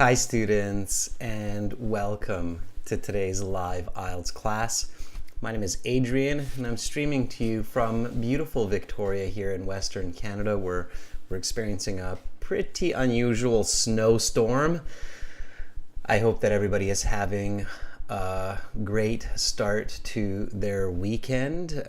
Hi students, and welcome to today's live IELTS class. My name is Adrian and I'm streaming to you from beautiful Victoria here in Western Canada where we're experiencing a pretty unusual snowstorm. I hope that everybody is having a great start to their weekend.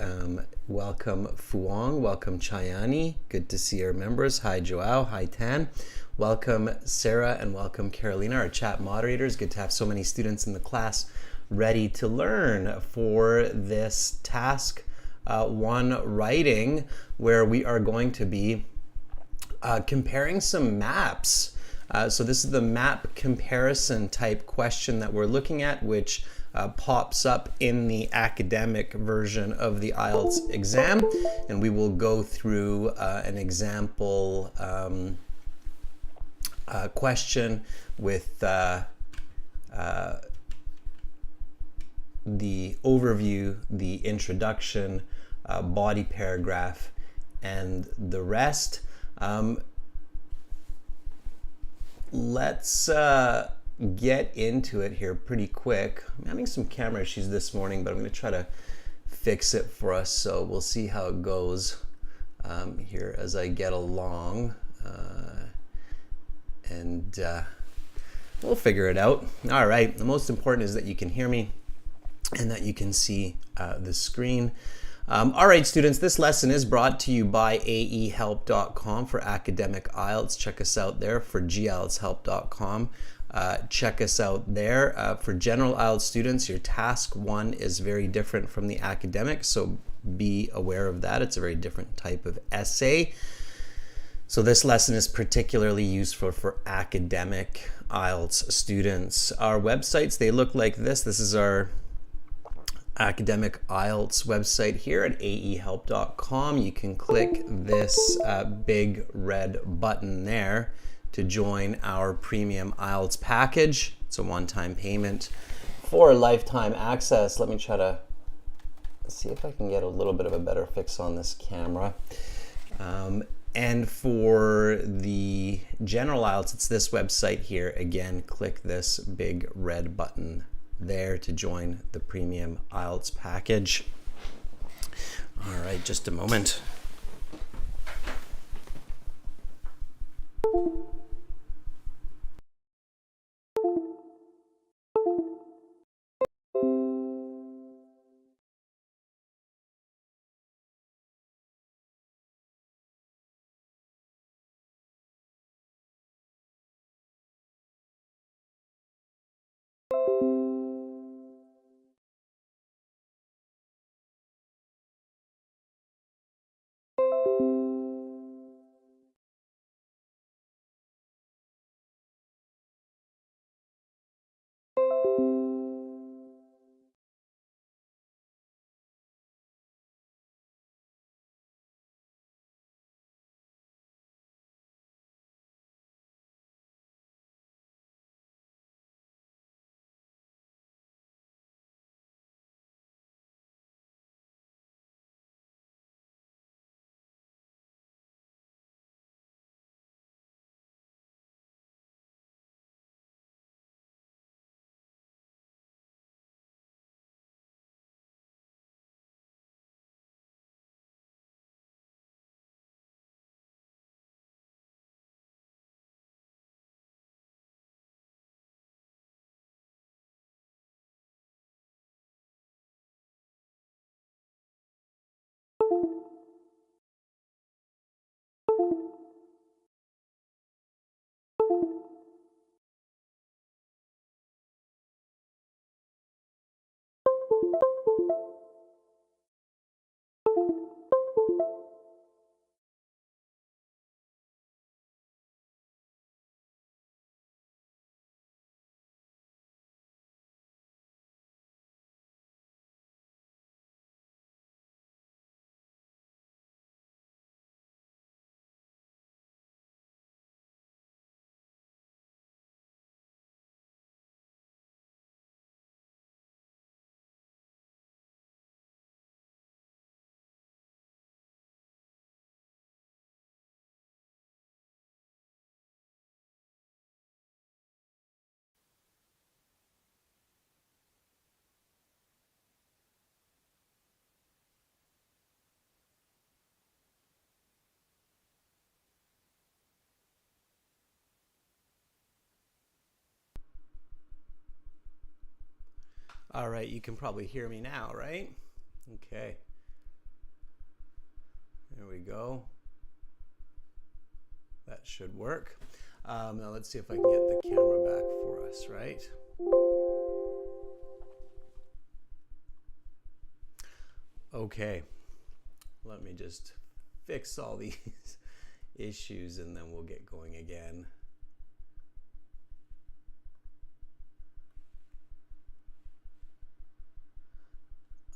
Welcome Fuang, welcome Chayani, good to see our members. Hi Joao, hi Tan. Welcome Sarah and welcome Carolina, our chat moderators. Good to have so many students in the class ready to learn for this task 1 writing, where we are going to be comparing some maps. So this is the map comparison type question that we're looking at, which pops up in the academic version of the IELTS exam. And we will go through an example question with the overview, the introduction, body paragraph, and the rest. Let's get into it here pretty quick. I'm having some camera issues this morning, but I'm going to try to fix it for us, so we'll see how it goes here as I get along. And we'll figure it out. All right, the most important is that you can hear me and that you can see the screen. All right, students, this lesson is brought to you by aehelp.com for academic IELTS. Check us out there. For gieltshelp.com. Check us out there. For general IELTS students, your task 1 is very different from the academic, so be aware of that. It's a very different type of essay. So this lesson is particularly useful for academic IELTS students. Our websites, they look like this. This is our academic IELTS website here at aehelp.com. You can click this big red button there to join our premium IELTS package. It's a one-time payment for lifetime access. Let me try to see if I can get a little bit of a better fix on this camera. And for the general IELTS, it's this website here. Again, click this big red button there to join the premium IELTS package. All right, just a moment. All right, you can probably hear me now, right? Okay. There we go. That should work. Now let's see if I can get the camera back for us, right? Okay. Let me just fix all these issues and then we'll get going again.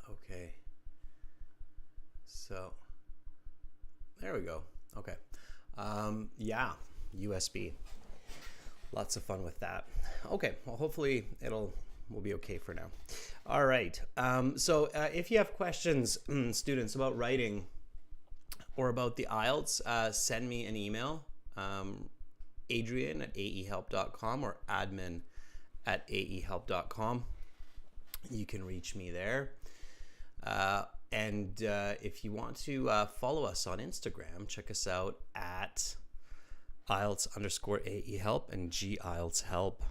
Okay. So there we go. Okay. Yeah, USB. Lots of fun with that. Okay. Well, hopefully we'll be okay for now. All right. So if you have questions, students, about writing or about the IELTS, send me an email, adrian@aehelp.com or admin@aehelp.com. You can reach me there. And if you want to follow us on Instagram, check us out at IELTS_AEhelp and GIELTShelp.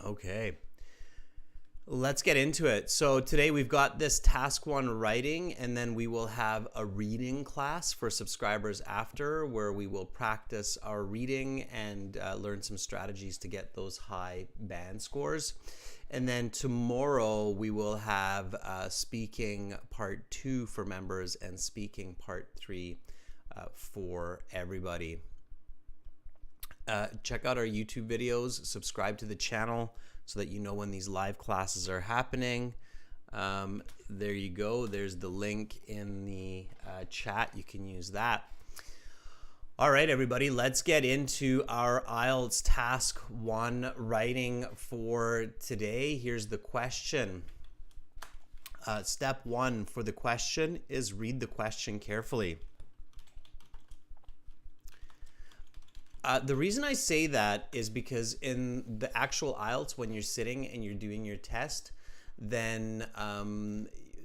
Okay. Let's get into it. So today we've got this task 1 writing, and then we will have a reading class for subscribers after, where we will practice our reading and learn some strategies to get those high band scores. And then tomorrow we will have speaking part 2 for members and speaking part 3 for everybody. Check out our YouTube videos, subscribe to the channel so that you know when these live classes are happening. There you go. There's the link in the chat. You can use that. All right, everybody, let's get into our IELTS Task 1 writing for today. Here's the question. Step 1 for the question is read the question carefully. The reason I say that is because in the actual IELTS, when you're sitting and you're doing your test, then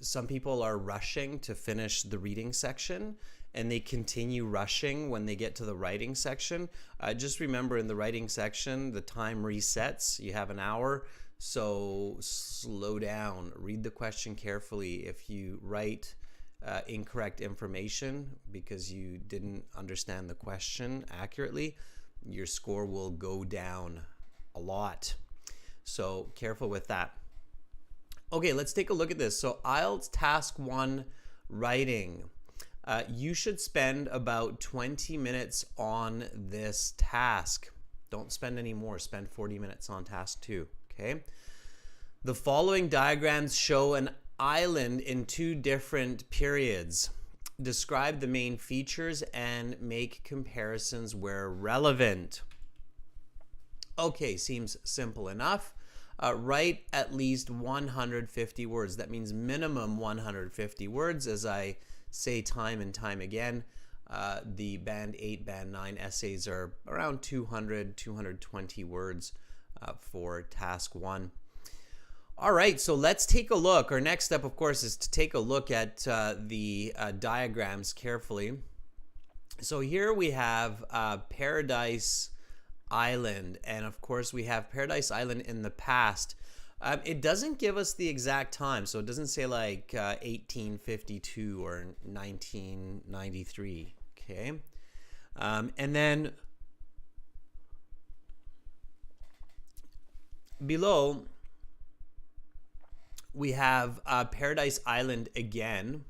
some people are rushing to finish the reading section and they continue rushing when they get to the writing section. Just remember, in the writing section, the time resets. You have an hour, so slow down. Read the question carefully. If you write incorrect information because you didn't understand the question accurately, your score will go down a lot. So careful with that. Okay, let's take a look at this. So IELTS Task 1 writing. You should spend about 20 minutes on this task. Don't spend any more. Spend 40 minutes on task 2. Okay. The following diagrams show an island in 2 different periods. Describe the main features and make comparisons where relevant. Okay, seems simple enough. Write at least 150 words. That means minimum 150 words. As I say time and time again, the Band 8, Band 9 essays are around 200, 220 words for Task 1. All right, so let's take a look. Our next step, of course, is to take a look at the diagrams carefully. So here we have Paradise Island, and of course we have Paradise Island in the past. It doesn't give us the exact time, so it doesn't say like 1852 or 1993, okay? And then below, we have Paradise Island again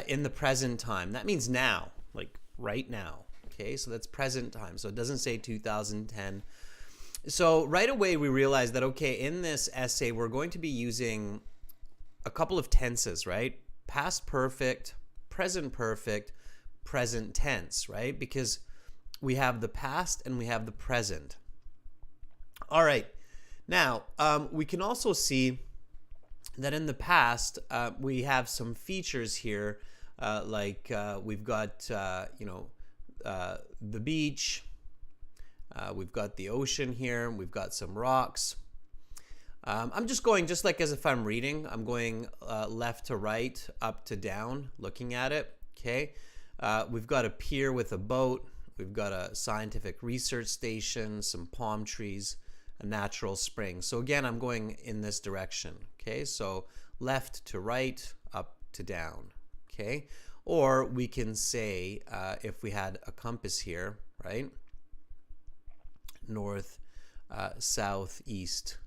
in the present time. That means now, like right now. Okay, so that's present time. So it doesn't say 2010. So right away we realize that, okay, in this essay we're going to be using a couple of tenses, right? Past perfect, present tense, right? Because we have the past and we have the present. All right. Now, we can also see that in the past, we have some features here, like we've got, the beach, we've got the ocean here, we've got some rocks. I'm just going just like as if I'm reading. I'm going left to right, up to down, looking at it, okay? We've got a pier with a boat. We've got a scientific research station, some palm trees, a natural spring. So again, I'm going in this direction. Okay, so left to right, up to down. Okay, or we can say if we had a compass here, right? North, south, east,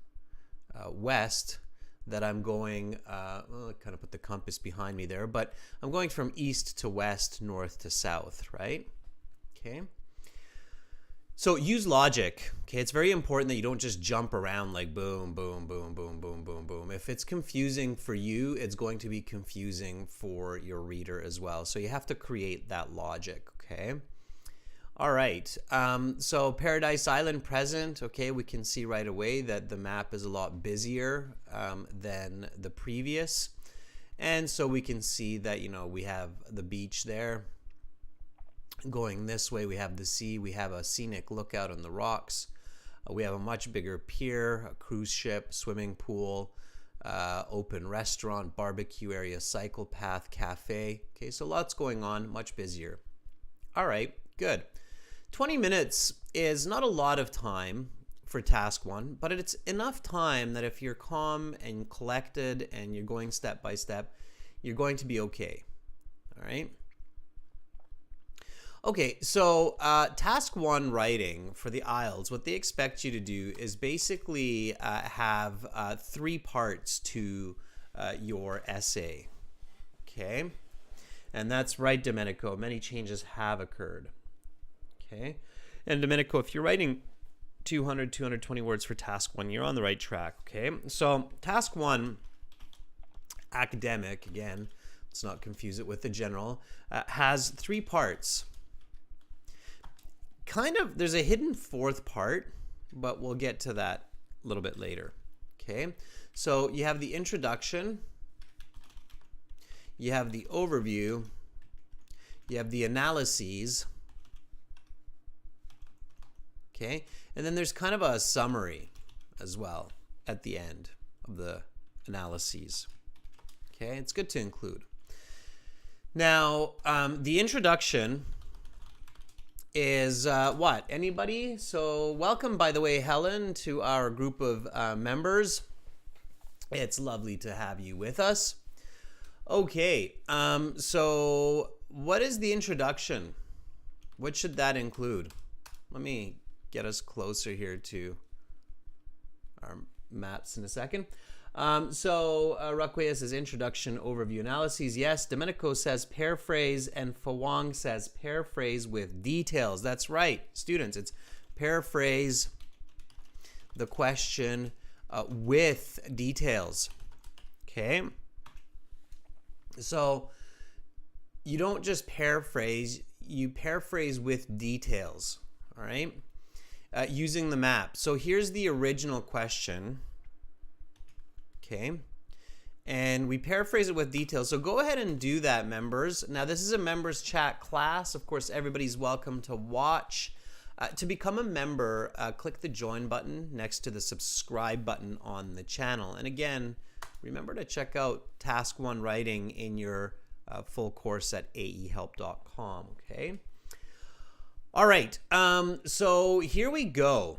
west, that I'm going, well, I kind of put the compass behind me there, but I'm going from east to west, north to south, right? Okay. So use logic. Okay, it's very important that you don't just jump around like boom, boom, boom, boom, boom, boom, boom. If it's confusing for you, it's going to be confusing for your reader as well. So you have to create that logic, okay? All right, so Paradise Island present, okay, we can see right away that the map is a lot busier than the previous. And so we can see that, you know, we have the beach there. Going this way, we have the sea, we have a scenic lookout on the rocks. We have a much bigger pier, a cruise ship, swimming pool, open restaurant, barbecue area, cycle path, cafe. Okay, so lots going on, much busier. All right, good. 20 minutes is not a lot of time for task one, but it's enough time that if you're calm and collected and you're going step by step, you're going to be okay. All right. Okay, so task one writing for the IELTS, what they expect you to do is basically have 3 parts to your essay. Okay, and that's right, Domenico. Many changes have occurred. Okay, and Domenico, if you're writing 200, 220 words for task one, you're on the right track. Okay, so task one, academic, again, let's not confuse it with the general, has 3 parts. Kind of, there's a hidden 4th part, but we'll get to that a little bit later. Okay, so you have the introduction, you have the overview, you have the analyses, okay, and then there's kind of a summary as well at the end of the analyses. Okay, it's good to include. Now, the introduction is what? Anybody? So welcome, by the way, Helen, to our group of members. It's lovely to have you with us. Okay, so what is the introduction? What should that include? Let me get us closer here to our maps in a second. Raquea says introduction, overview, analyses. Yes, Domenico says paraphrase, and Fawang says paraphrase with details. That's right, students. It's paraphrase the question with details. Okay. So you don't just paraphrase, you paraphrase with details. All right. Using the map. So here's the original question. Okay, and we paraphrase it with details. So go ahead and do that, members. Now, this is a members chat class. Of course, everybody's welcome to watch. To become a member, click the join button next to the subscribe button on the channel. And again, remember to check out Task 1 Writing in your full course at aehelp.com, okay? All right, so here we go.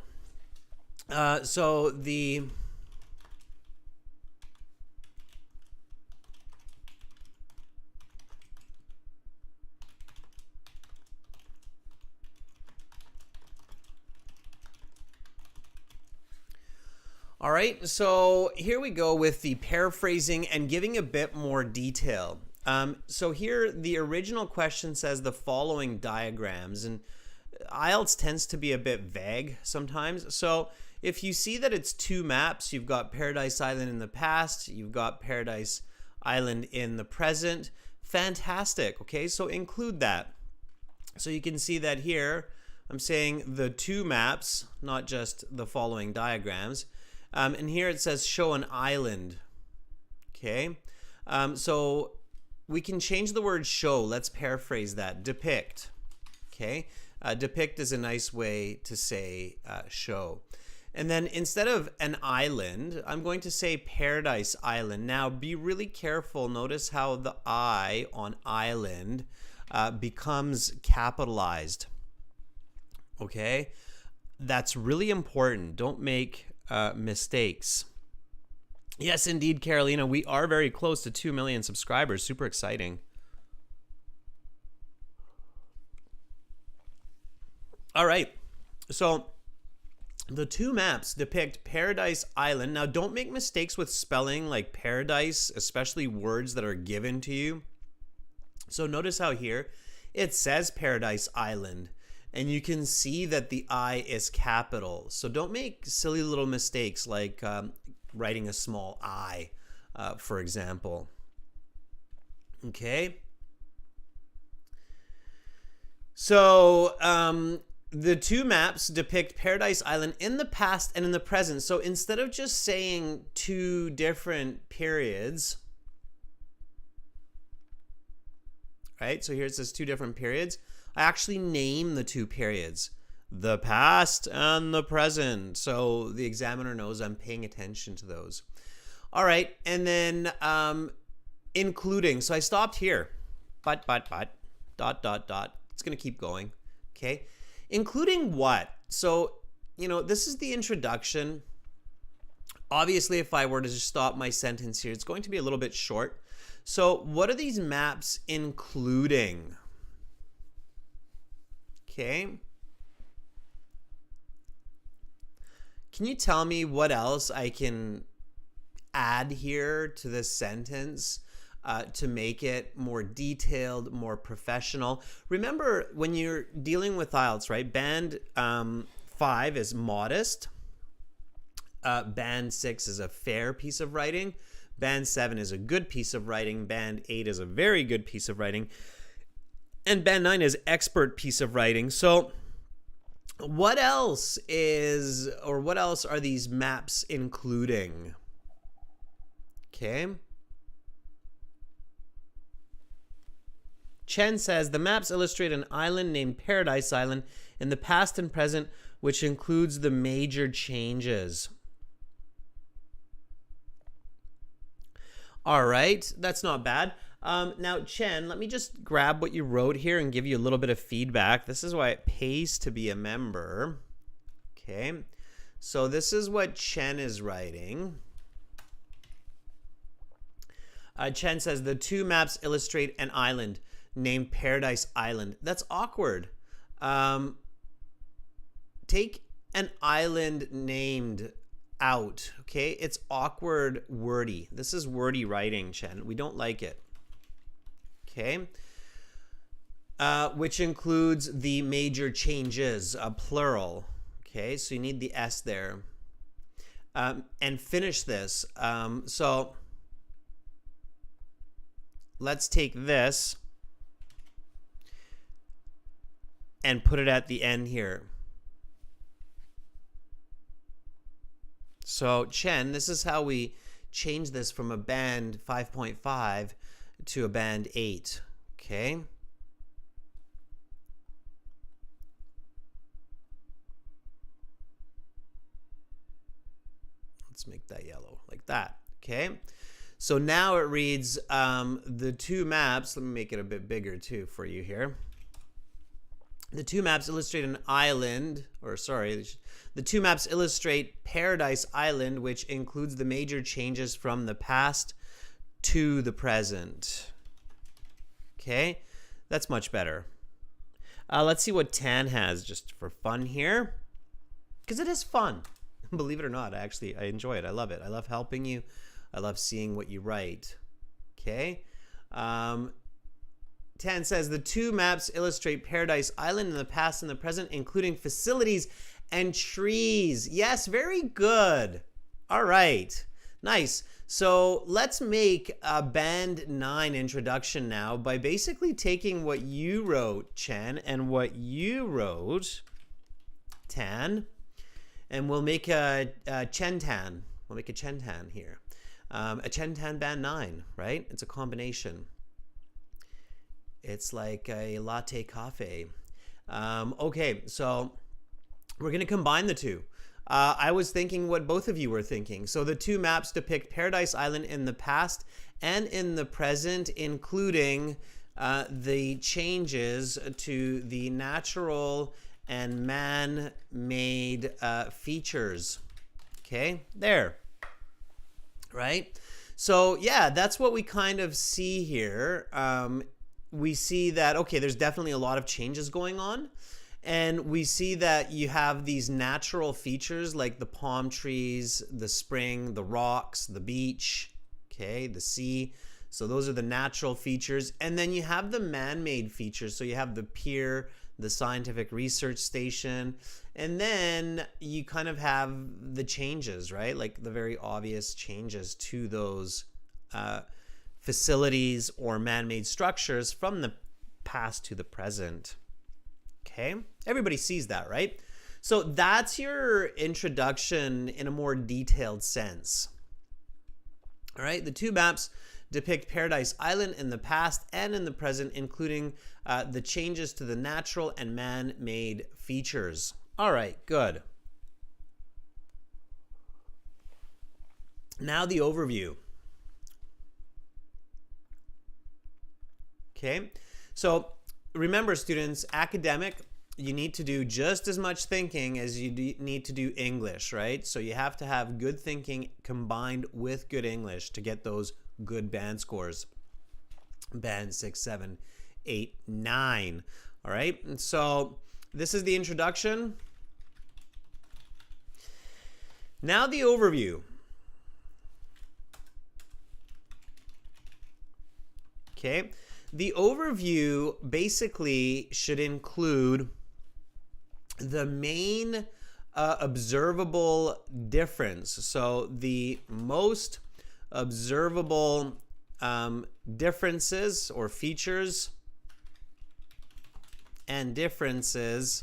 All right, so here we go with the paraphrasing and giving a bit more detail. So here the original question says the following diagrams, and IELTS tends to be a bit vague sometimes. So if you see that it's 2 maps, you've got Paradise Island in the past, you've got Paradise Island in the present, fantastic, okay? So include that. So you can see that here, I'm saying the 2 maps, not just the following diagrams. And here it says show an island, okay? So we can change the word show. Let's paraphrase that. Depict, okay? Depict is a nice way to say show. And then instead of an island, I'm going to say Paradise Island. Now be really careful. Notice how the I on island becomes capitalized, okay? That's really important. Don't make mistakes. Yes, indeed, Carolina, we are very close to 2 million subscribers. Super exciting. All right, so the two maps depict Paradise Island. Now, don't make mistakes with spelling like paradise, especially words that are given to you. So notice how here it says Paradise Island, and you can see that the I is capital. So don't make silly little mistakes like writing a small I, for example. Okay. So the two maps depict Paradise Island in the past and in the present. So instead of just saying two different periods, right? So here it says two different periods. I actually name the two periods, the past and the present. So the examiner knows I'm paying attention to those. All right. And then including. So I stopped here. But, dot, dot, dot. It's going to keep going. Okay. Including what? So, this is the introduction. Obviously, if I were to just stop my sentence here, it's going to be a little bit short. So what are these maps including? Okay. Can you tell me what else I can add here to this sentence to make it more detailed, more professional? Remember, when you're dealing with IELTS, right? Band 5 is modest. Band 6 is a fair piece of writing. Band 7 is a good piece of writing. Band 8 is a very good piece of writing. And Band 9 is expert piece of writing. So what else are these maps including? Okay. Chen says, the maps illustrate an island named Paradise Island in the past and present, which includes the major changes. All right, that's not bad. Now, Chen, let me just grab what you wrote here and give you a little bit of feedback. This is why it pays to be a member. Okay, so this is what Chen is writing. Chen says, the two maps illustrate an island named Paradise Island. That's awkward. Take an island named out, okay? It's awkward, wordy. This is wordy writing, Chen. We don't like it. Okay? Which includes the major changes, plural. Okay, so you need the S there. And finish this. So let's take this and put it at the end here. So Chen, this is how we change this from a band 5.5 to a band 8. Okay. Let's make that yellow like that. Okay. So now it reads the two maps. Let me make it a bit bigger too for you here. The two maps illustrate an island, the two maps illustrate Paradise Island, which includes the major changes from the past to the present. Okay, that's much better. Let's see what Tan has just for fun here, because it is fun. Believe it or not, I enjoy it. I love it. I love helping you. I love seeing what you write. Okay. Tan says, the two maps illustrate Paradise Island in the past and the present, including facilities and trees. Yes, very good. All right. Nice. So let's make a band 9 introduction now by basically taking what you wrote, Chen, and what you wrote, Tan, and we'll make a Chen Tan. We'll make a Chen Tan here. A Chen Tan band 9, right? It's a combination. It's like a latte cafe. Okay, so we're going to combine the two. I was thinking what both of you were thinking. So the two maps depict Paradise Island in the past and in the present, including the changes to the natural and man-made features. Okay, there, right? So yeah, that's what we kind of see here. We see that, okay, there's definitely a lot of changes going on. And we see that you have these natural features like the palm trees, the spring, the rocks, the beach, okay, the sea. So those are the natural features. And then you have the man-made features. So you have the pier, the scientific research station, and then you kind of have the changes, right? Like the very obvious changes to those facilities or man-made structures from the past to the present. Okay, everybody sees that, right? So that's your introduction in a more detailed sense. All right, the two maps depict Paradise Island in the past and in the present, including the changes to the natural and man-made features. All right, good. Now the overview. Okay, so remember, students, academic, you need to do just as much thinking as you need to do English, right? So you have to have good thinking combined with good English to get those good band scores. Band 6, 7, 8, 9. All right, and so this is the introduction. Now the overview. Okay. The overview basically should include the main observable difference. So the most observable differences or features and differences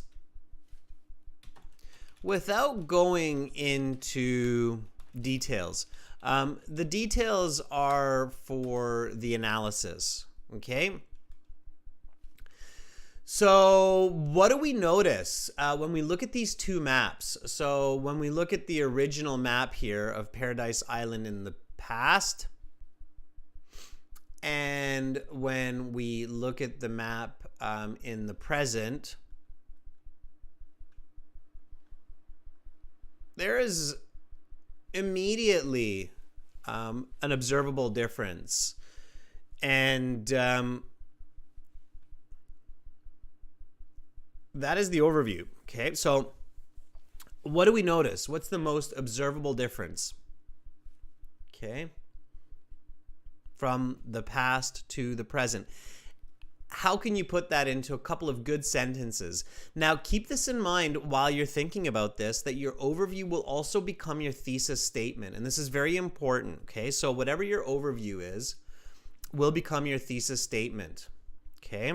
without going into details. The details are for the analysis. Okay, so what do we notice when we look at these two maps? So when we look at the original map here of Paradise Island in the past, and when we look at the map in the present, there is immediately an observable difference. And that is the overview. Okay, so what do we notice? What's the most observable difference? Okay, from the past to the present. How can you put that into a couple of good sentences? Now, keep this in mind while you're thinking about this, that your overview will also become your thesis statement. And this is very important. Okay, so whatever your overview is, will become your thesis statement. Okay,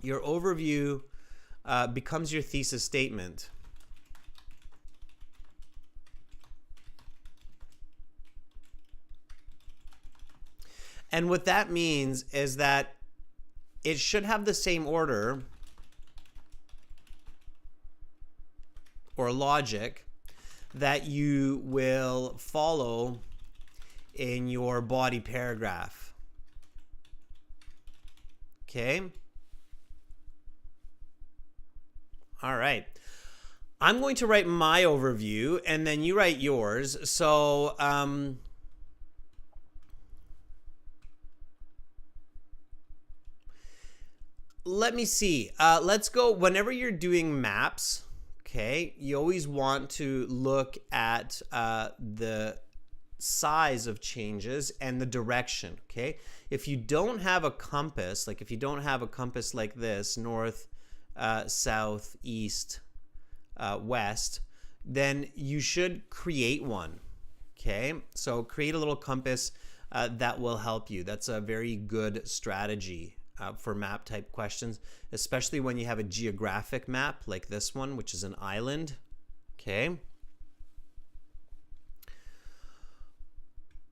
your overview becomes your thesis statement. And what that means is that it should have the same order or logic that you will follow in your body paragraph. Okay? All right. I'm going to write my overview and then you write yours. So, let me see. Let's go. Whenever you're doing maps, okay, you always want to look at the size of changes and the direction. Okay, if you don't have a compass, like if you don't have a compass like this, north, south, east, west, then you should create one. Okay, so create a little compass that will help you. That's a very good strategy for map type questions, especially when you have a geographic map like this one, which is an island. Okay.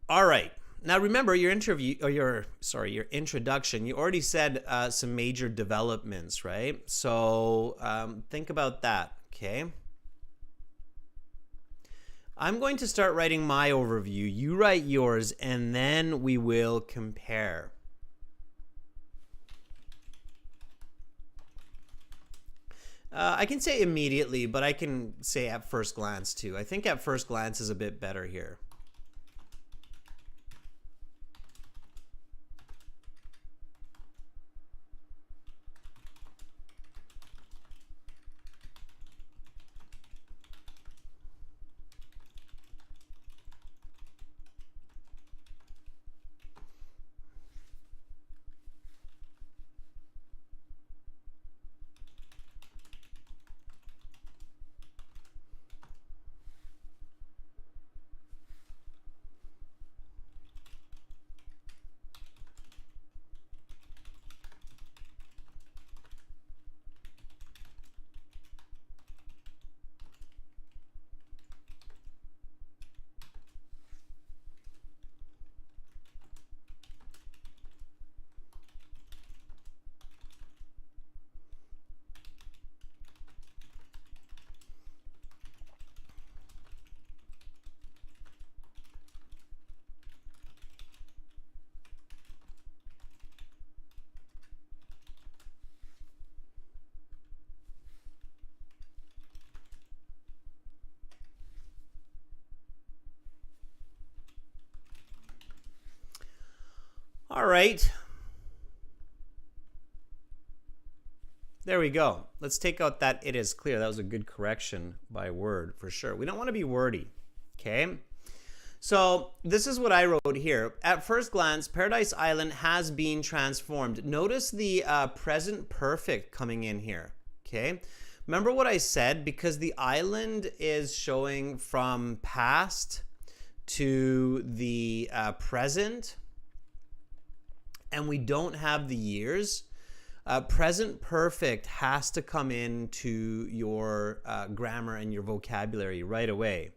All right. Now remember your introduction. You already said some major developments, right? So think about that. Okay. I'm going to start writing my overview. You write yours, and then we will compare. I can say immediately, but I can say at first glance too. I think at first glance is a bit better here. All right. There we go. Let's take out that "it is clear." That was a good correction by word for sure. We don't want to be wordy. Okay. So this is what I wrote here. At first glance, Paradise Island has been transformed. Notice the present perfect coming in here. Okay. Remember what I said? Because the island is showing from past to the present, and we don't have the years. Present perfect has to come into your grammar and your vocabulary right away.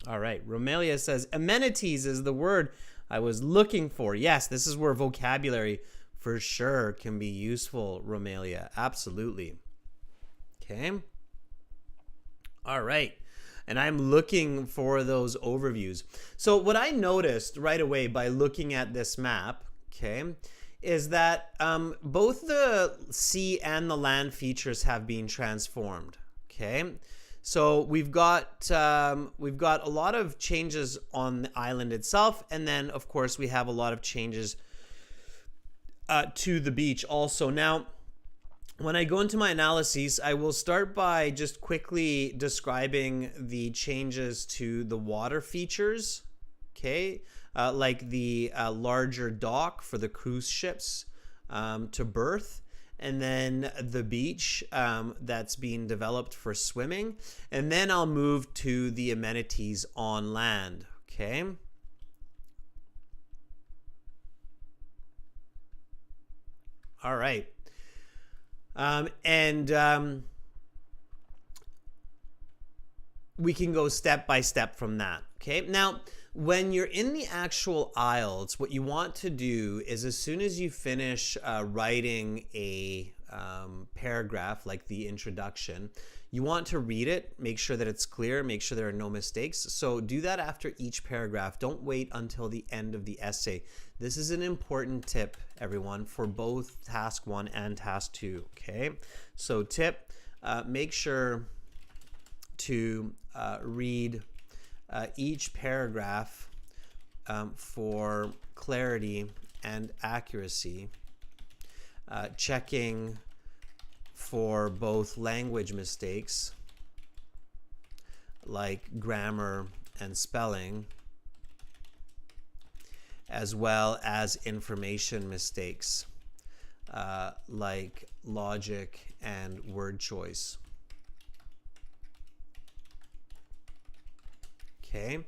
All right, Romelia says, amenities is the word I was looking for. Yes, this is where vocabulary for sure can be useful, Romelia. Absolutely. Okay. All right. And I'm looking for those overviews. So what I noticed right away by looking at this map, okay, is that both the sea and the land features have been transformed. Okay, so we've got a lot of changes on the island itself, and then of course we have a lot of changes to the beach also. Now, when I go into my analyses, I will start by just quickly describing the changes to the water features. Okay, like the larger dock for the cruise ships to berth, and then the beach that's being developed for swimming, and then I'll move to the amenities on land. Okay. All right. We can go step by step from that. Okay. Now, when you're in the actual IELTS, what you want to do is as soon as you finish writing a paragraph like the introduction, you want to read it, make sure that it's clear, make sure there are no mistakes. So do that after each paragraph. Don't wait until the end of the essay. This is an important tip, everyone, for both task 1 and task 2. Okay, so tip, make sure to read each paragraph for clarity and accuracy, checking for both language mistakes like grammar and spelling, as well as information mistakes like logic and word choice. Okay,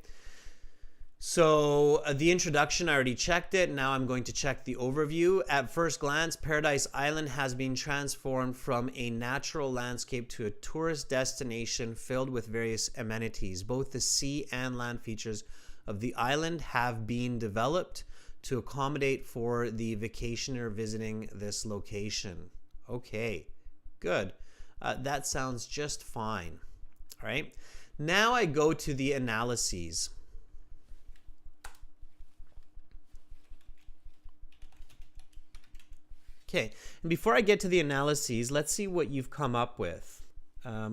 so the introduction, I already checked it. Now I'm going to check the overview. At first glance, Paradise Island has been transformed from a natural landscape to a tourist destination filled with various amenities. Both the sea and land features of the island have been developed to accommodate for the vacationer visiting this location. Okay, good. That sounds just fine. All right. Now I go to the analyses. Okay, and before I get to the analyses, let's see what you've come up with.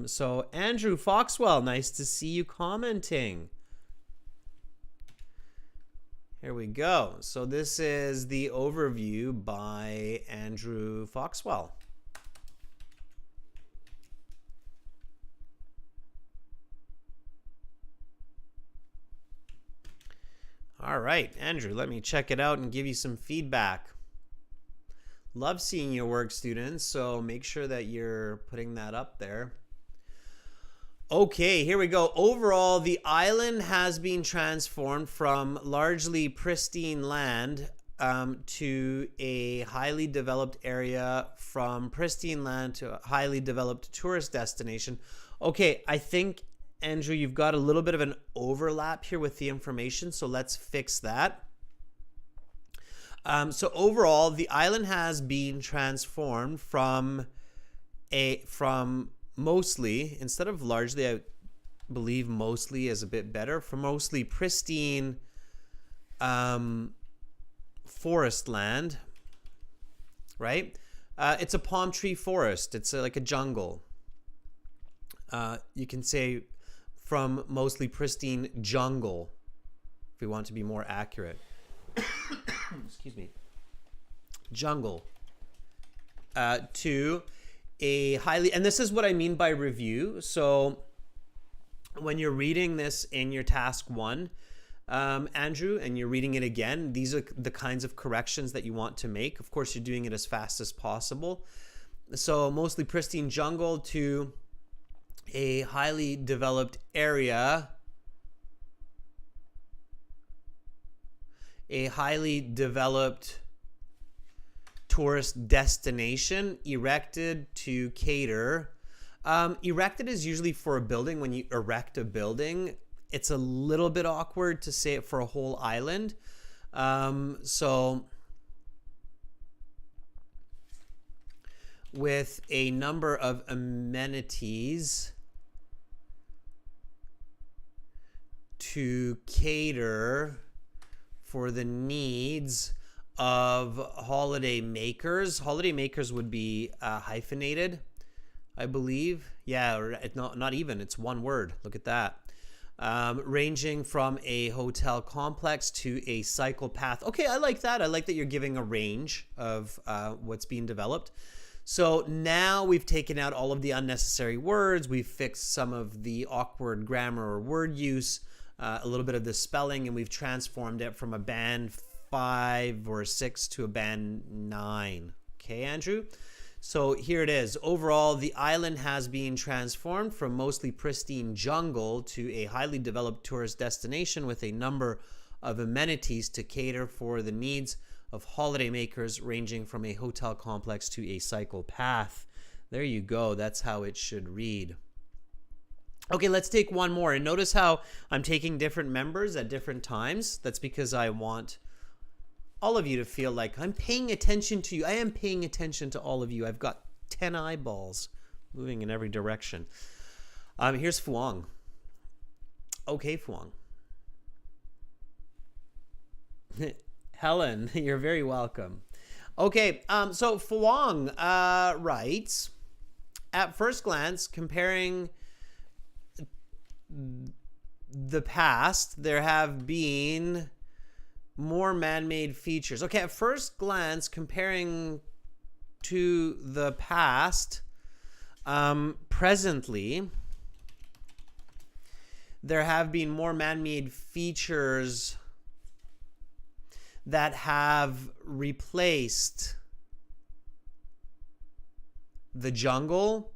So Andrew Foxwell, nice to see you commenting. Here we go. So this is the overview by Andrew Foxwell. All right, Andrew, let me check it out and give you some feedback. Love seeing your work, students, so make sure that you're putting that up there. Okay, here we go. Overall, the island has been transformed from largely pristine land to a highly developed area, from pristine land to a highly developed tourist destination. Okay, I think, Andrew, you've got a little bit of an overlap here with the information, so let's fix that. So overall, the island has been transformed from mostly, instead of largely, I believe mostly is a bit better, from mostly pristine forest land, right? It's a palm tree forest. It's like a jungle. You can say from mostly pristine jungle, if we want to be more accurate. Excuse me. Jungle. To a highly, and this is what I mean by review. So when you're reading this in your task 1, Andrew, and you're reading it again, these are the kinds of corrections that you want to make. Of course, you're doing it as fast as possible. So mostly pristine jungle to a highly developed area, a highly developed tourist destination erected to cater. Erected is usually for a building. When you erect a building, it's a little bit awkward to say it for a whole island. So with a number of amenities to cater for the needs of holiday makers. Holiday makers would be hyphenated, I believe. Yeah, not even. It's one word. Look at that. Ranging from a hotel complex to a cycle path. Okay, I like that. I like that you're giving a range of what's being developed. So now we've taken out all of the unnecessary words. We've fixed some of the awkward grammar or word use, a little bit of the spelling, and we've transformed it from a band 5 or 6 to a band 9. Okay, Andrew? So here it is. Overall, the island has been transformed from mostly pristine jungle to a highly developed tourist destination with a number of amenities to cater for the needs of holiday makers, ranging from a hotel complex to a cycle path. There you go. That's how it should read. Okay, let's take one more. And notice how I'm taking different members at different times. That's because I want all of you to feel like I'm paying attention to you. I am paying attention to all of you. I've got 10 eyeballs moving in every direction. Here's Fuang. Okay, Fuang. Helen, you're very welcome. Okay, so Fuang writes, at first glance, comparing the past, there have been more man-made features. Okay, at first glance, comparing to the past, presently, there have been more man-made features that have replaced the jungle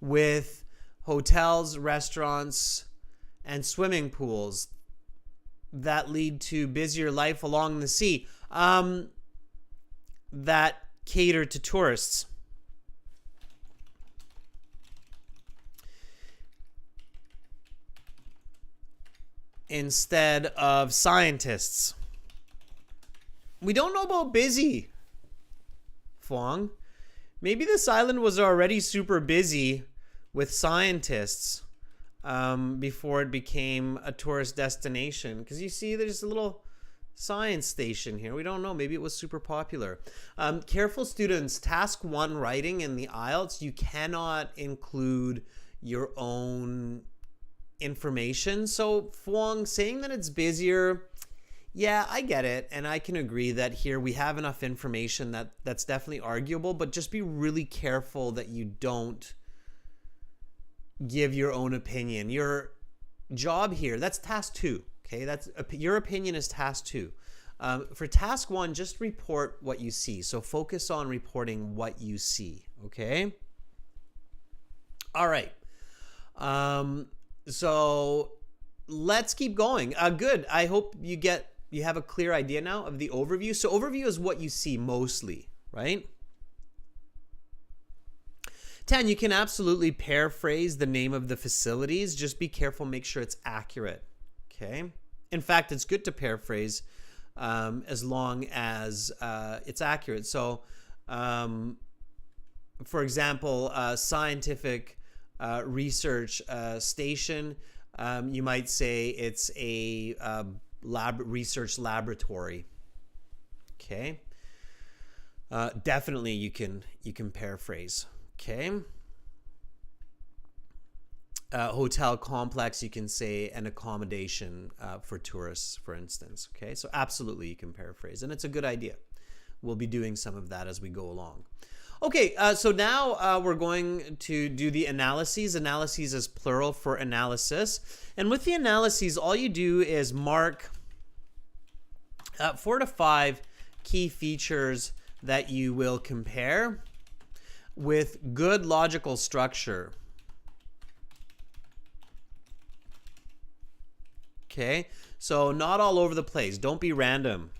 with hotels, restaurants, and swimming pools that lead to busier life along the sea, that cater to tourists. Instead of scientists. We don't know about busy, Fuang. Maybe this island was already super busy with scientists before it became a tourist destination. Because you see there's a little science station here. We don't know. Maybe it was super popular. Careful students, task 1 writing in the IELTS, you cannot include your own information. So Phuong saying that it's busier, yeah, I get it. And I can agree that here we have enough information that's definitely arguable, but just be really careful that you don't give your own opinion. Your job here, that's task 2. Okay, that's your opinion is task 2. For task 1, just report what you see. So focus on reporting what you see. Okay. All right. So let's keep going. Good. I hope you have a clear idea now of the overview. So overview is what you see mostly, right? 10, you can absolutely paraphrase the name of the facilities. Just be careful, make sure it's accurate. Okay. In fact, it's good to paraphrase as long as it's accurate. So, for example, scientific research station, you might say it's a research laboratory. Okay. Definitely, you can paraphrase. Okay. Hotel complex, you can say an accommodation for tourists, for instance. Okay, so absolutely you can paraphrase, and it's a good idea. We'll be doing some of that as we go along. Okay, so now we're going to do the analyses. Analyses is plural for analysis. And with the analyses, all you do is mark 4 to 5 key features that you will compare with good logical structure. Okay, so not all over the place. Don't be random.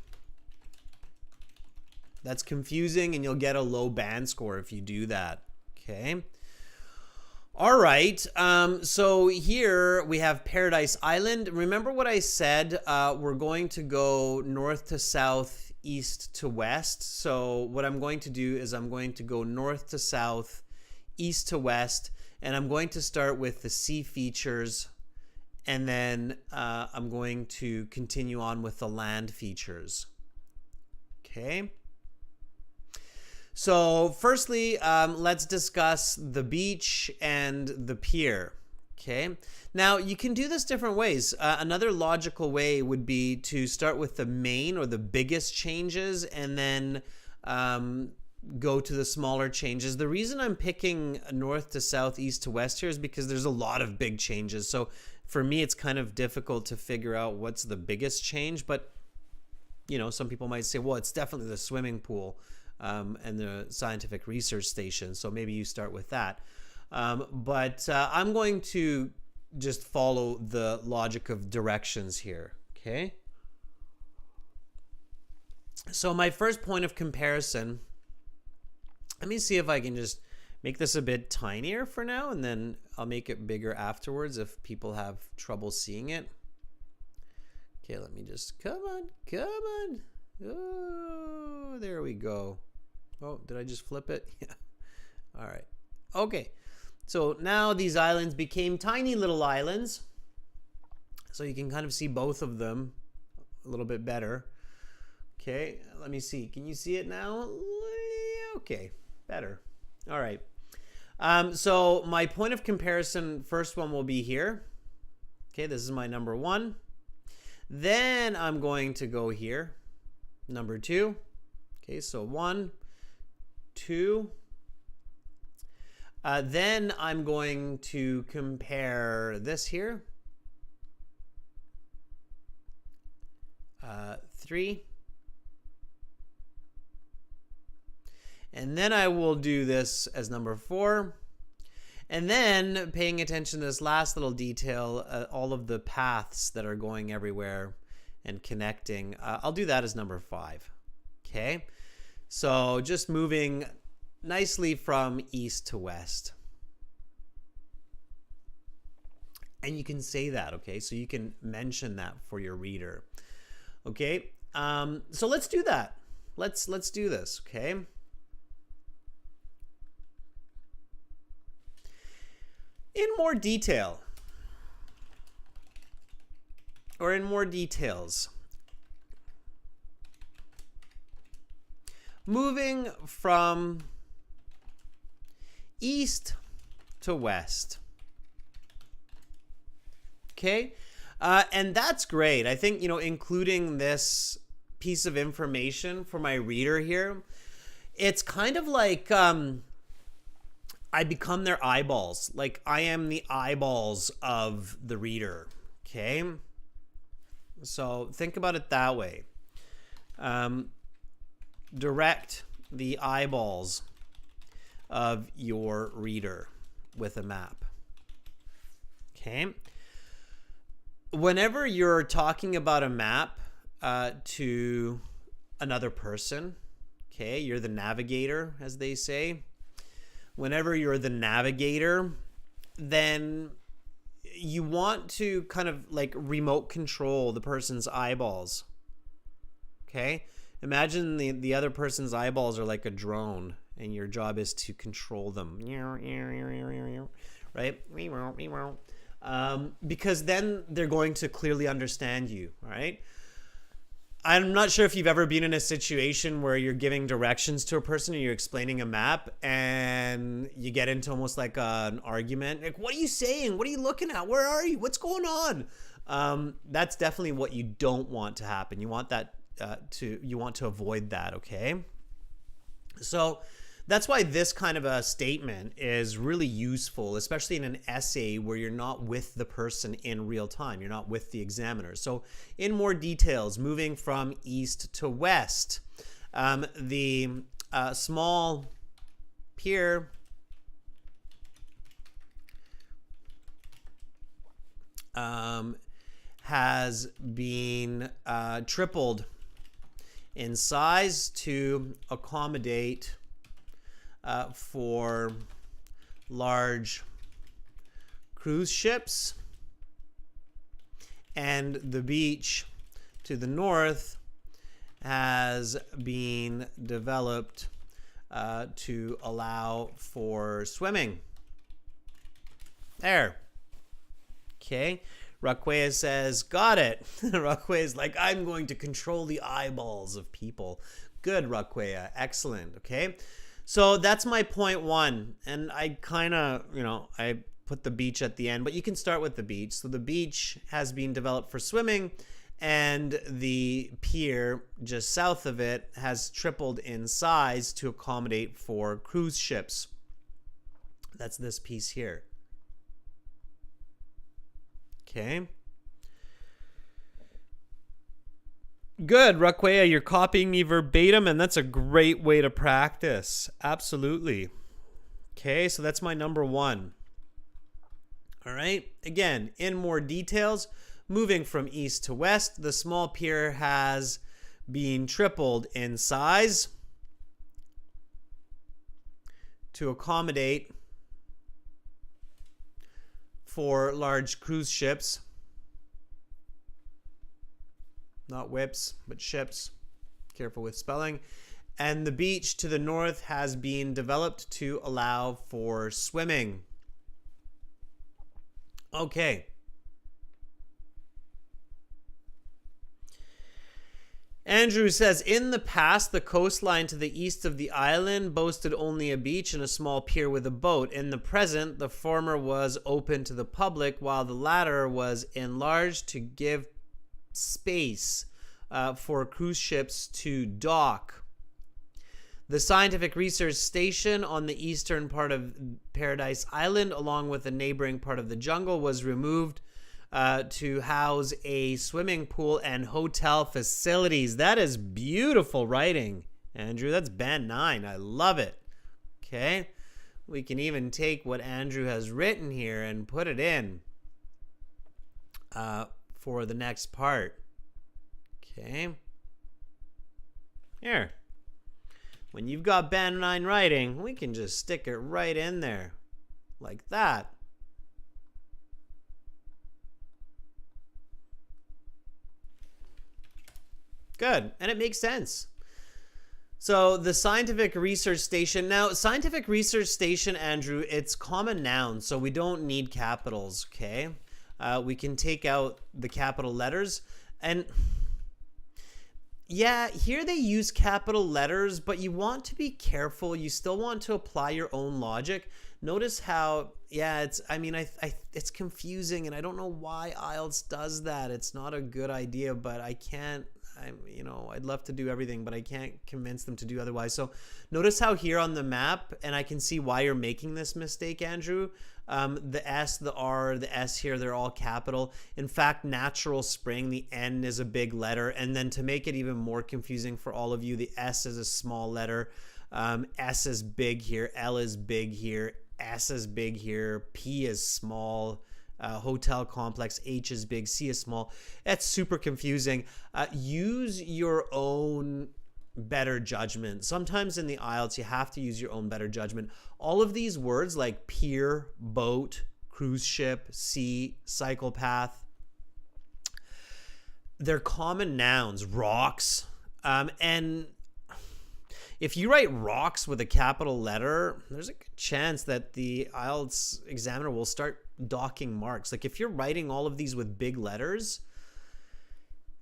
That's confusing and you'll get a low band score if you do that. Okay. All right. So here we have Paradise Island. Remember what I said? We're going to go north to south, east to west. So what I'm going to do is I'm going to go north to south, east to west, and I'm going to start with the sea features. And then I'm going to continue on with the land features. Okay. So firstly, let's discuss the beach and the pier. Okay. Now you can do this different ways. Another logical way would be to start with the main or the biggest changes and then go to the smaller changes. The reason I'm picking north to south, east to west here is because there's a lot of big changes. So for me, it's kind of difficult to figure out what's the biggest change, but you know, some people might say, well, it's definitely the swimming pool and the scientific research station. So maybe you start with that. But I'm going to just follow the logic of directions here. Okay. So my first point of comparison, let me see if I can just make this a bit tinier for now, and then I'll make it bigger afterwards if people have trouble seeing it. Okay, let me just, come on. Oh, there we go. Oh, did I just flip it? Yeah. All right. Okay. So now these islands became tiny little islands. So you can kind of see both of them a little bit better. Okay, let me see. Can you see it now? Okay, better. All right. So my point of comparison, first one will be here. Okay, this is my number 1. Then I'm going to go here, number 2. Okay, so 1, 2. Then I'm going to compare this here. 3. And then I will do this as number 4. And then paying attention to this last little detail, all of the paths that are going everywhere and connecting, I'll do that as number 5. Okay. So just moving nicely from east to west. And you can say that, okay? So you can mention that for your reader. Okay. So let's do that. Let's do this, okay? In more detail, or in more details. Moving from east to west. Okay, and that's great. I think, including this piece of information for my reader here, it's kind of like I become their eyeballs. Like I am the eyeballs of the reader. Okay, so think about it that way. Direct the eyeballs of your reader with a map. Okay. Whenever you're talking about a map to another person, okay, you're the navigator, as they say. Whenever you're the navigator, then you want to kind of like remote control the person's eyeballs. Okay? Imagine the other person's eyeballs are like a drone, and your job is to control them. Right? Because then they're going to clearly understand you, right? I'm not sure if you've ever been in a situation where you're giving directions to a person or you're explaining a map and you get into almost like an argument. Like, what are you saying? What are you looking at? Where are you? What's going on? That's definitely what you don't want to happen. You want that you want to avoid that, okay? So that's why this kind of a statement is really useful, especially in an essay where you're not with the person in real time. You're not with the examiner. So in more details, moving from east to west, the small pier has been tripled in size to accommodate for large cruise ships, and the beach to the north has been developed to allow for swimming. There. Okay. Raquea says, got it. Raquea is like, I'm going to control the eyeballs of people. Good, Raquea. Excellent. Okay. So that's my point one. And I kind of, I put the beach at the end, but you can start with the beach. So the beach has been developed for swimming, and the pier just south of it has tripled in size to accommodate for cruise ships. That's this piece here. Okay. Good, Raquea, you're copying me verbatim, and that's a great way to practice. Absolutely. Okay, so that's my number one. All right. Again, in more details, moving from east to west, the small pier has been tripled in size to accommodate for large cruise ships. Not whips, but ships. Careful with spelling. And the beach to the north has been developed to allow for swimming. Okay. Andrew says, in the past, the coastline to the east of the island boasted only a beach and a small pier with a boat. In the present, the former was open to the public, while the latter was enlarged to give space for cruise ships to dock. The scientific research station on the eastern part of Paradise Island, along with the neighboring part of the jungle, was removed to house a swimming pool and hotel facilities. That is beautiful writing, Andrew. That's band 9. I love it. Okay. We can even take what Andrew has written here and put it in for the next part. Okay. Here. When you've got band 9 writing, we can just stick it right in there. Like that. Good. And it makes sense. So the scientific research station. Now, scientific research station, Andrew, it's common nouns, so we don't need capitals, okay? we can take out the capital letters. And yeah, here they use capital letters, but you want to be careful. You still want to apply your own logic. Notice how, yeah, it's confusing, and I don't know why IELTS does that. It's not a good idea, but I'd love to do everything, but I can't convince them to do otherwise. So notice how here on the map, and I can see why you're making this mistake, Andrew. The S, the R, the S here, they're all capital. In fact, natural spring, the N is a big letter. And then to make it even more confusing for all of you, the S is a small letter. S is big here. L is big here. S is big here. P is small. Hotel complex, H is big, C is small. That's super confusing. Use your own better judgment. Sometimes in the IELTS, you have to use your own better judgment. All of these words like pier, boat, cruise ship, sea, psychopath, they're common nouns. Rocks. And if you write rocks with a capital letter, there's a good chance that the IELTS examiner will start docking marks. Like if you're writing all of these with big letters,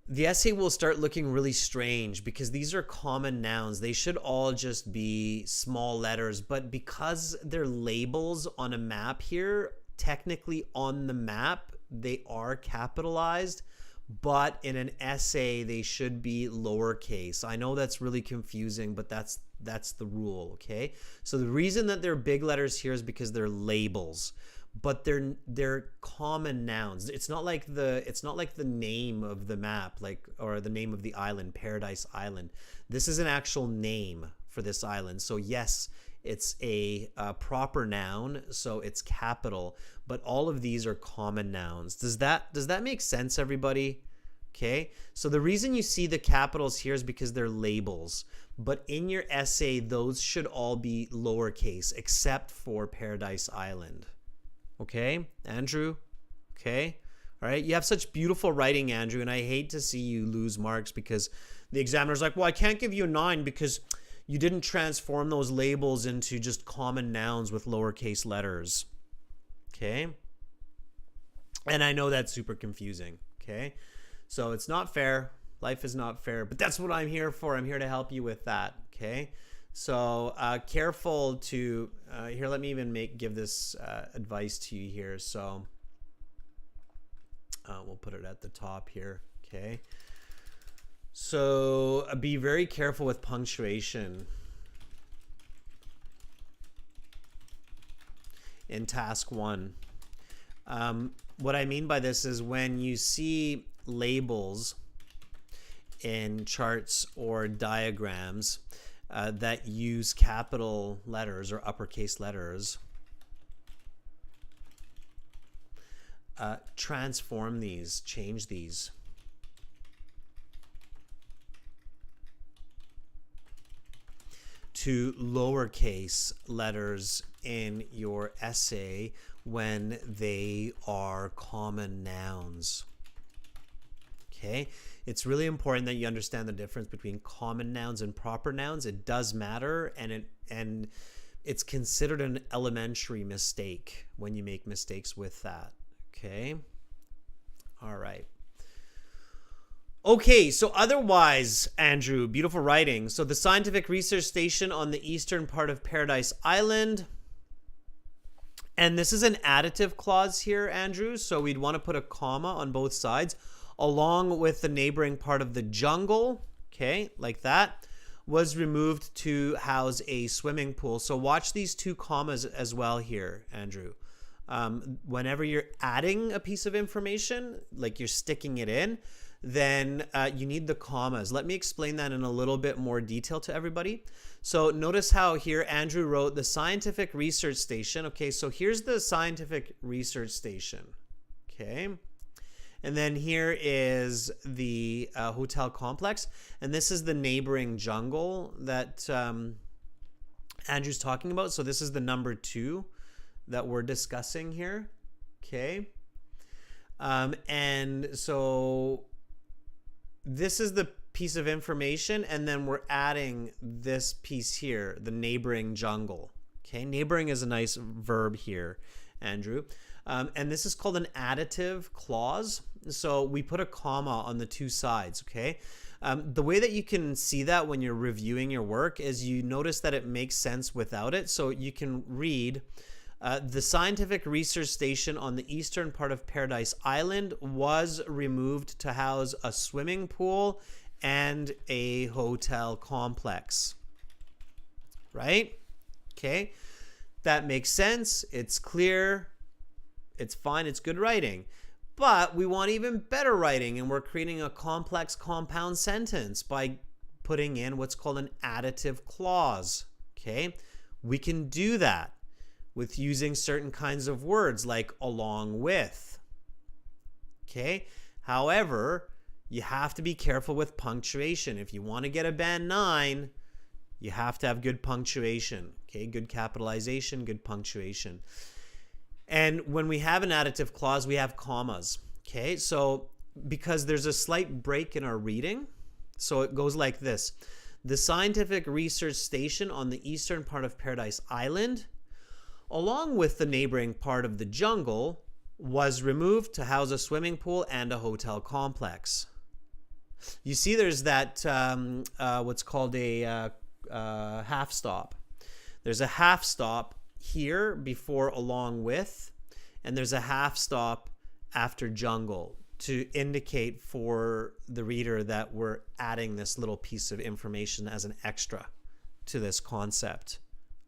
the essay will start looking really strange because these are common nouns. They should all just be small letters, but because they're labels on a map here, technically on the map, they are capitalized, but in an essay, they should be lowercase. I know that's really confusing, but that's the rule, okay? So the reason that they're big letters here is because they're labels, but they're common nouns. It's not like the name of the map, or the name of the island, Paradise Island. This is an actual name for this island. So yes, it's a proper noun, so it's capital, but all of these are common nouns. Does that make sense, everybody? Okay, so the reason you see the capitals here is because they're labels, but in your essay, those should all be lowercase, except for Paradise Island. Okay, Andrew? Okay, all right, you have such beautiful writing, Andrew, and I hate to see you lose marks because the examiner's like, well, I can't give you a 9 because you didn't transform those labels into just common nouns with lowercase letters. Okay, and I know that's super confusing. Okay, so it's not fair. Life is not fair, but that's what I'm here for. I'm here to help you with that. Okay, so careful to here. Let me even give this advice to you here. So we'll put it at the top here. Okay, so be very careful with punctuation in task 1. What I mean by this is when you see labels in charts or diagrams that use capital letters or uppercase letters, transform these, change these. To lowercase letters in your essay when they are common nouns. Okay, it's really important that you understand the difference between common nouns and proper nouns. It does matter, and it's considered an elementary mistake when you make mistakes with that. Okay, all right. Okay, so otherwise, Andrew, beautiful writing. So the scientific research station on the eastern part of Paradise Island. And this is an additive clause here, Andrew. So we'd want to put a comma on both sides, along with the neighboring part of the jungle, okay, like that, was removed to house a swimming pool. So watch these two commas as well here, Andrew. Whenever you're adding a piece of information, like you're sticking it in, then you need the commas. Let me explain that in a little bit more detail to everybody. So notice how here Andrew wrote the scientific research station. Okay, so here's the scientific research station. Okay, and then here is the hotel complex, and this is the neighboring jungle that Andrew's talking about. So this is the number 2 that we're discussing here. Okay, and so this is the piece of information, and then we're adding this piece here, the neighboring jungle. Okay, neighboring is a nice verb here, Andrew. And this is called an additive clause. So we put a comma on the two sides, okay? The way that you can see that when you're reviewing your work is you notice that it makes sense without it. So you can read, the scientific research station on the eastern part of Paradise Island was removed to house a swimming pool and a hotel complex. Right? Okay. That makes sense. It's clear. It's fine. It's good writing. But we want even better writing, and we're creating a complex compound sentence by putting in what's called an additive clause. Okay? We can do that with using certain kinds of words like along with. Okay? However, you have to be careful with punctuation. If you want to get a band 9, you have to have good punctuation. Okay? Good capitalization, good punctuation. And when we have an additive clause, we have commas. Okay, so because there's a slight break in our reading, so it goes like this. The scientific research station on the eastern part of Paradise Island, along with the neighboring part of the jungle, was removed to house a swimming pool and a hotel complex. You see there's that, what's called a half stop. There's a half stop here before along with, and there's a half stop after jungle to indicate for the reader that we're adding this little piece of information as an extra to this concept.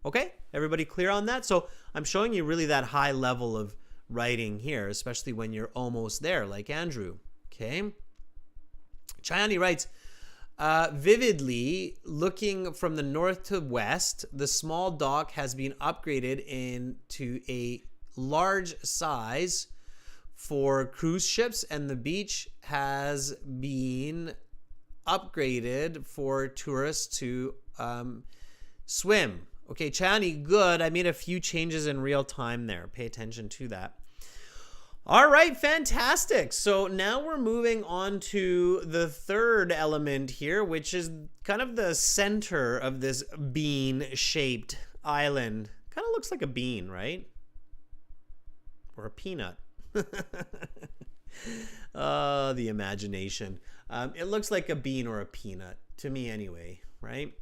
Okay, everybody clear on that? So I'm showing you really that high level of writing here, especially when you're almost there, like Andrew. Okay, Chayani writes, vividly, looking from the north to west, the small dock has been upgraded into a large size for cruise ships, and the beach has been upgraded for tourists to swim. Okay, Chani, good. I made a few changes in real time there. Pay attention to that. All right, fantastic. So now we're moving on to the third element here, which is kind of the center of this bean-shaped island. Kind of looks like a bean, right? Or a peanut. Oh, the imagination. It looks like a bean or a peanut, to me anyway, right?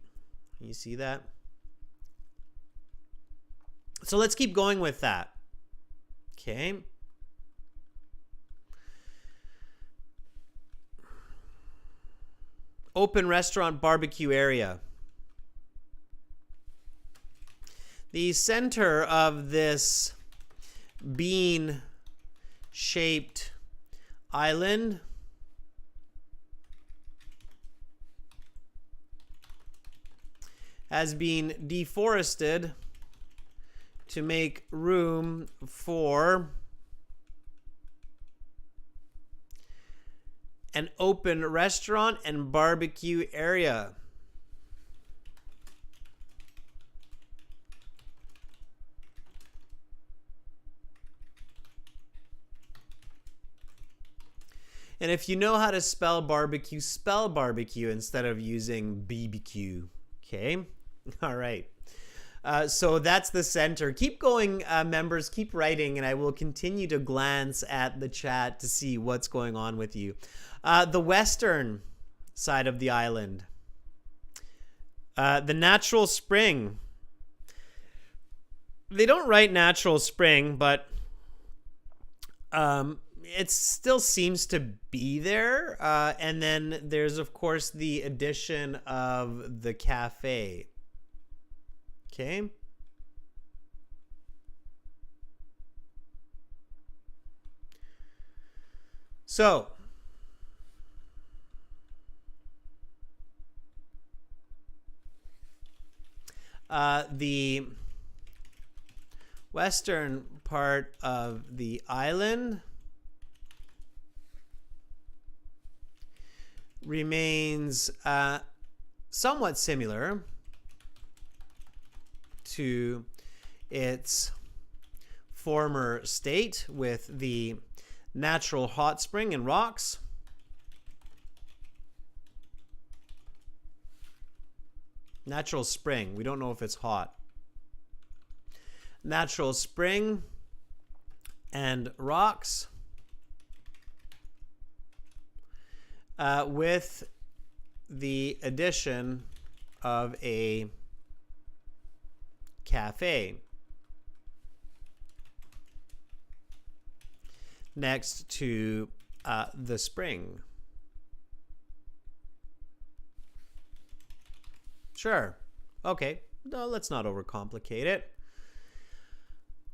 You see that? So let's keep going with that. Okay. Open restaurant barbecue area. The center of this bean-shaped island has been deforested to make room for an open restaurant and barbecue area. And if you know how to spell barbecue instead of using BBQ. Okay? All right. So that's the center. Keep going, members. Keep writing, and I will continue to glance at the chat to see what's going on with you. The western side of the island. The natural spring. They don't write natural spring, but it still seems to be there. And then there's, of course, the addition of the cafe. Okay. So, the western part of the island remains somewhat similar to its former state with the natural hot spring and rocks. Natural spring. We don't know if it's hot. Natural spring and rocks with the addition of a cafe next to the spring. Sure. Okay. No, let's not overcomplicate it.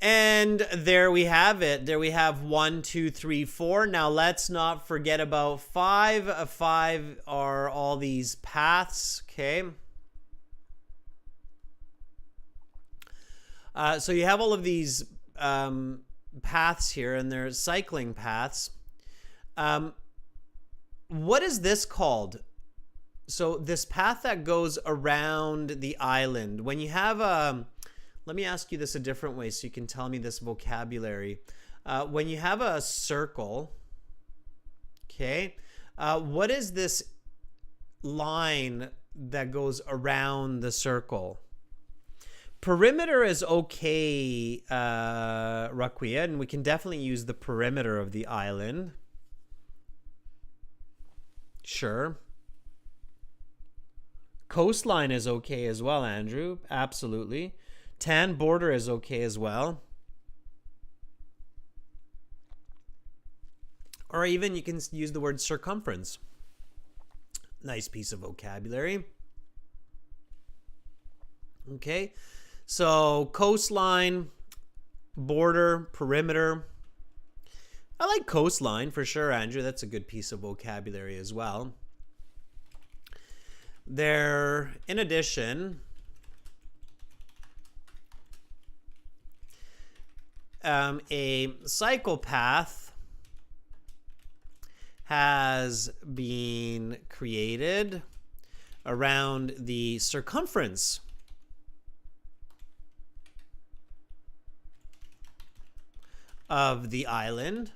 And there we have it. There we have 1, 2, 3, 4. Now let's not forget about 5. 5 are all these paths. Okay. So you have all of these paths here, and they're cycling paths. What is this called? So this path that goes around the island, when you have let me ask you this a different way so you can tell me this vocabulary. When you have a circle, okay, what is this line that goes around the circle? Perimeter is okay, Raquia, and we can definitely use the perimeter of the island. Sure. Coastline is okay as well, Andrew. Absolutely. Tan border is okay as well. Or even you can use the word circumference. Nice piece of vocabulary. Okay. So coastline, border, perimeter. I like coastline for sure, Andrew. That's a good piece of vocabulary as well. There, in addition, a cycle path has been created around the circumference of the island,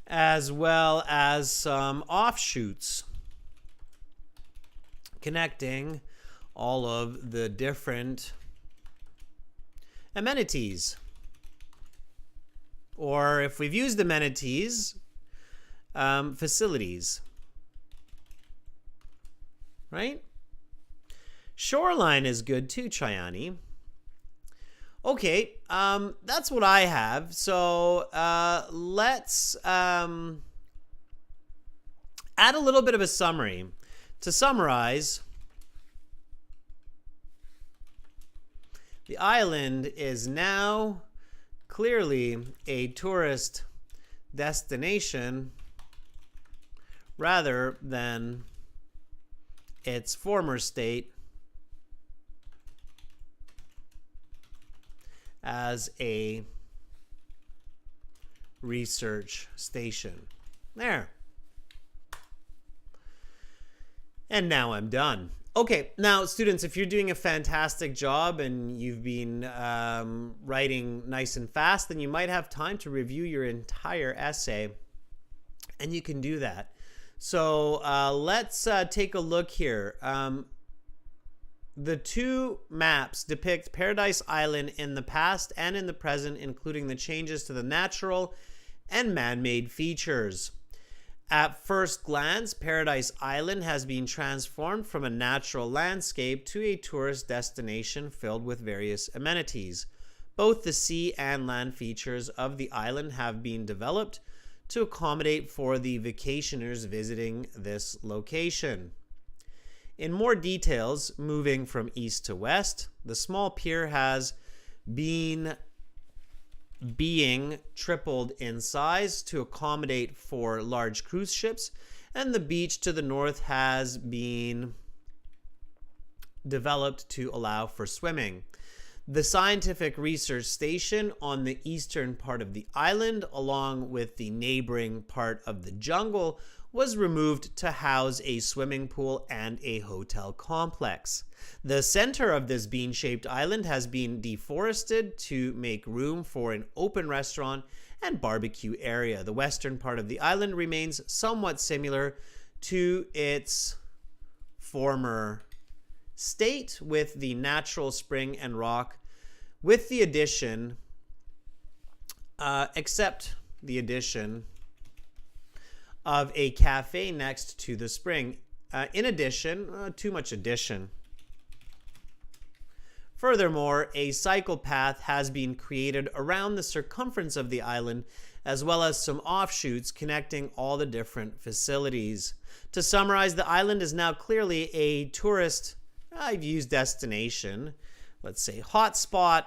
as well as some offshoots connecting all of the different amenities. Or if we've used amenities, facilities. Right? Shoreline is good too, Chayani. Okay, that's what I have. So let's add a little bit of a summary. To summarize, the island is now clearly a tourist destination rather than its former state as a research station. There. And now I'm done. Okay, now students, if you're doing a fantastic job and you've been writing nice and fast, then you might have time to review your entire essay, and you can do that. So let's take a look here. The two maps depict Paradise Island in the past and in the present, including the changes to the natural and man-made features. At first glance, Paradise Island has been transformed from a natural landscape to a tourist destination filled with various amenities. Both the sea and land features of the island have been developed to accommodate for the vacationers visiting this location. In more details, moving from east to west, the small pier has been being tripled in size to accommodate for large cruise ships, and the beach to the north has been developed to allow for swimming. The scientific research station on the eastern part of the island, along with the neighboring part of the jungle, was removed to house a swimming pool and a hotel complex. The center of this bean-shaped island has been deforested to make room for an open restaurant and barbecue area. The western part of the island remains somewhat similar to its former state with the natural spring and rock, with the addition, except the addition of a cafe next to the spring. In addition, too much addition. Furthermore, a cycle path has been created around the circumference of the island, as well as some offshoots connecting all the different facilities. To summarize, the island is now clearly a tourist, I've used destination, let's say hotspot,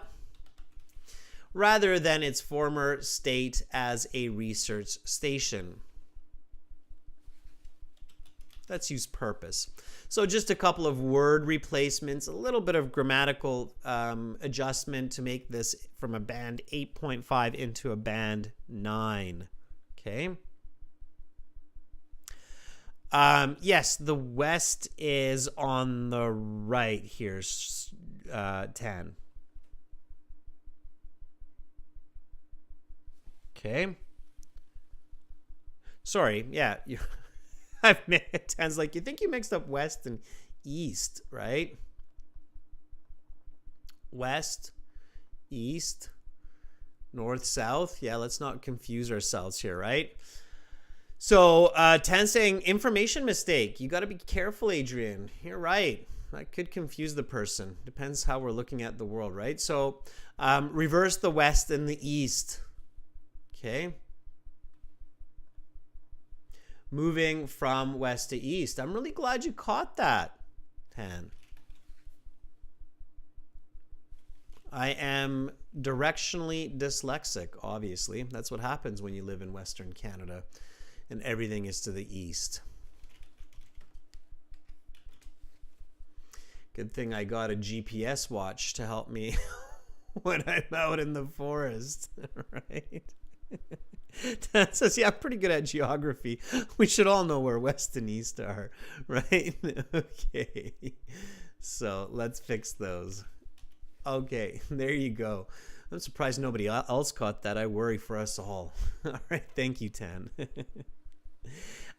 rather than its former state as a research station. Let's use purpose. So just a couple of word replacements, a little bit of grammatical adjustment to make this from a band 8.5 into a band 9. Okay. Yes, the west is on the right here, 10. Okay. Sorry, yeah. I've made 10's like, you think you mixed up west and east, right? West, east, north, south. Yeah, let's not confuse ourselves here, right? So 10 saying information mistake. You got to be careful, Adrian. You're right. That could confuse the person. Depends how we're looking at the world, right? So reverse the west and the east. Okay. Moving from west to east. I'm really glad you caught that, 10. I am directionally dyslexic, obviously. That's what happens when you live in Western Canada and everything is to the east. Good thing I got a GPS watch to help me when I'm out in the forest, right? That says, yeah, I'm pretty good at geography. We should all know where west and east are, right? Okay. So let's fix those. Okay, there you go. I'm surprised nobody else caught that. I worry for us all. All right, thank you, Tan.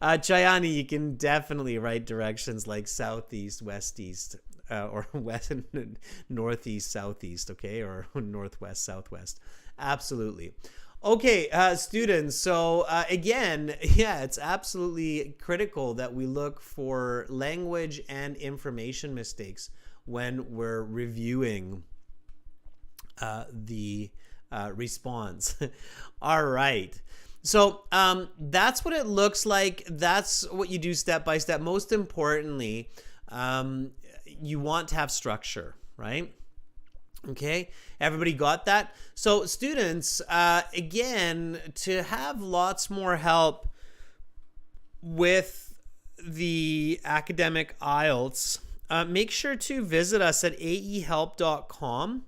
Chayani, you can definitely write directions like southeast, west-east, or west, northeast, southeast, okay? Or northwest, southwest. Absolutely. Okay, students, so again, yeah, it's absolutely critical that we look for language and information mistakes when we're reviewing the response. All right. So that's what it looks like. That's what you do step by step. Most importantly, you want to have structure, right? Okay, everybody got that? So students, again, to have lots more help with the academic IELTS, make sure to visit us at aehelp.com.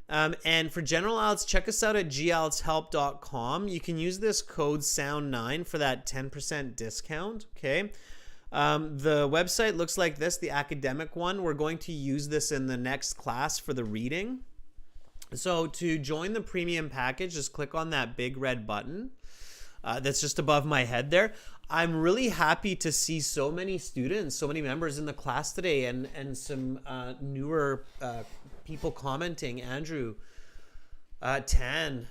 And for general IELTS, check us out at gieltshelp.com. You can use this code SOUND9 for that 10% discount, okay? The website looks like this, the academic one. We're going to use this in the next class for the reading. So to join the premium package, just click on that big red button that's just above my head there. I'm really happy to see so many students, so many members in the class today, and some newer people commenting. Andrew, Tan,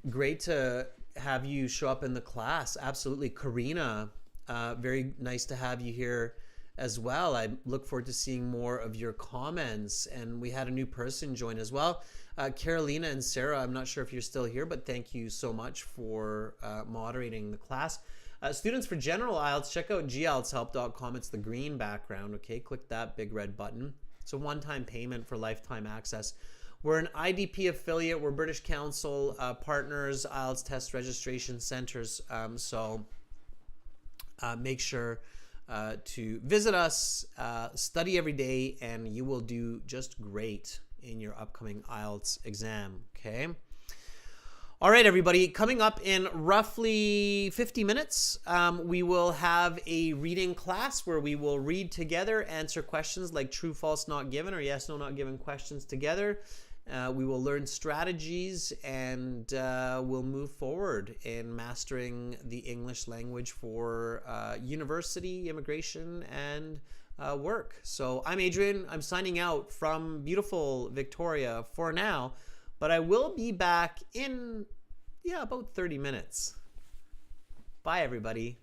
great to have you show up in the class. Absolutely. Karina, very nice to have you here as well. I look forward to seeing more of your comments. And we had a new person join as well. Carolina and Sarah, I'm not sure if you're still here, but thank you so much for moderating the class. Students, for general IELTS, check out gieltshelp.com. It's the green background, okay? Click that big red button. It's a one-time payment for lifetime access. We're an IDP affiliate. We're British Council partners, IELTS test registration centers. So make sure to visit us, study every day, and you will do just great in your upcoming IELTS exam, okay? All right, everybody, coming up in roughly 50 minutes, we will have a reading class where we will read together, answer questions like true, false, not given, or yes, no, not given questions together. We will learn strategies, and we'll move forward in mastering the English language for university, immigration, and work. So I'm Adrian. I'm signing out from beautiful Victoria for now, but I will be back in about 30 minutes. Bye, everybody.